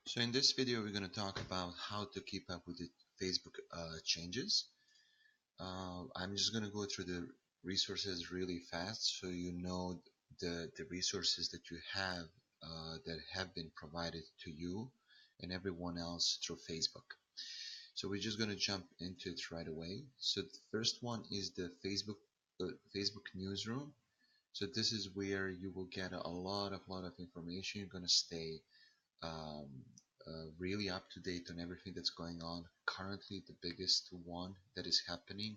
So in this video, we're going to talk about how to keep up with the Facebook changes. I'm just going to go through the resources really fast so you know the resources that you have that have been provided to you and everyone else through Facebook. So we're just going to jump into it right away. So the first one is the Facebook newsroom. So this is where you will get a lot of information. You're going to stay um, really up to date on everything that's going on. Currently, the biggest one that is happening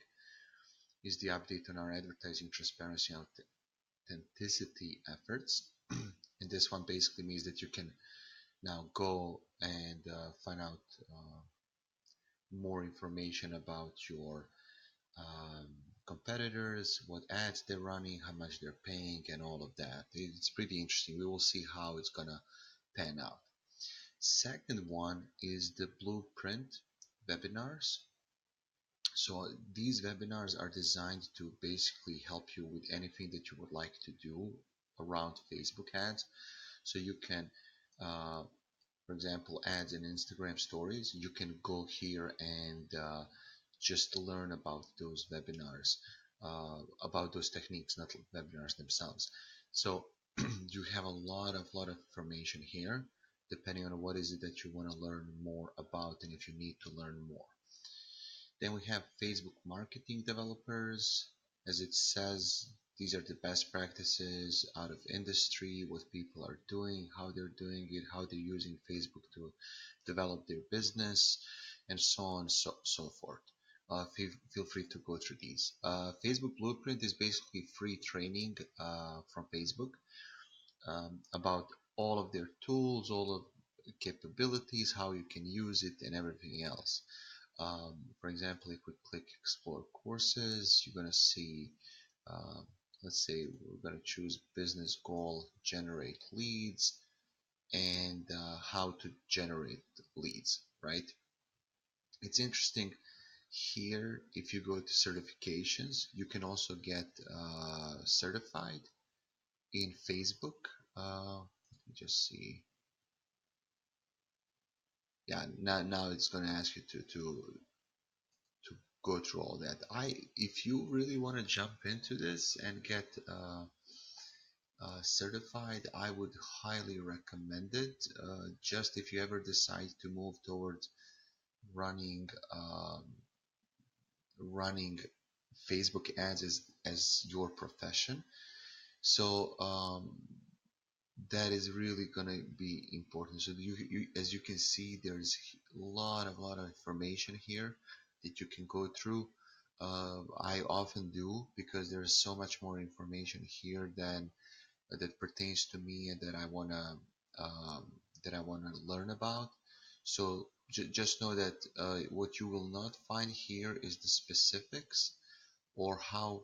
is the update on our advertising transparency and authenticity efforts. And this one basically means that you can now go and find out more information about your um, competitors, what ads they're running, how much they're paying, and all of that. It's pretty interesting. We will see how it's gonna pan out. Second one is the blueprint webinars. So these webinars are designed to basically help you with anything that you would like to do around Facebook ads. So you can, uh, for example, ads in Instagram stories, you can go here and just learn about those webinars, about those techniques, not webinars themselves. So you have a lot of information here, depending on what is it that you want to learn more about and if you need to learn more. Then we have Facebook marketing developers. As it says, these are the best practices out of industry, what people are doing, how they're doing it, how they're using Facebook to develop their business, and so on and so forth. Feel free to go through these. Facebook Blueprint is basically free training from Facebook about all of their tools, all of the capabilities, how you can use it, and everything else. For example, if we click explore courses, you're going to see, uh, let's say we're going to choose business goal, generate leads, and how to generate leads, right? It's interesting here, if you go to certifications, you can also get certified in Facebook. Let me just see. Yeah, now it's going to ask you to go through all that. If you really want to jump into this and get certified, I would highly recommend it. Just if you ever decide to move towards running running Facebook ads as your profession. So that is really gonna be important. So as you can see, there's a lot of information here that you can go through. I often do because there's so much more information here than that pertains to me and um, that I wanna learn about. So just know that what you will not find here is the specifics or how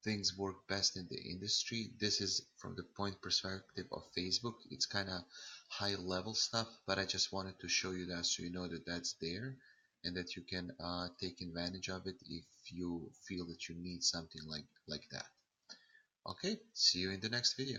things work best in the industry. This is from the point perspective of Facebook. It's kind of high level stuff, but I just wanted to show you that so you know that that's there and that you can take advantage of it if you feel that you need something like that. Okay, see you in the next video.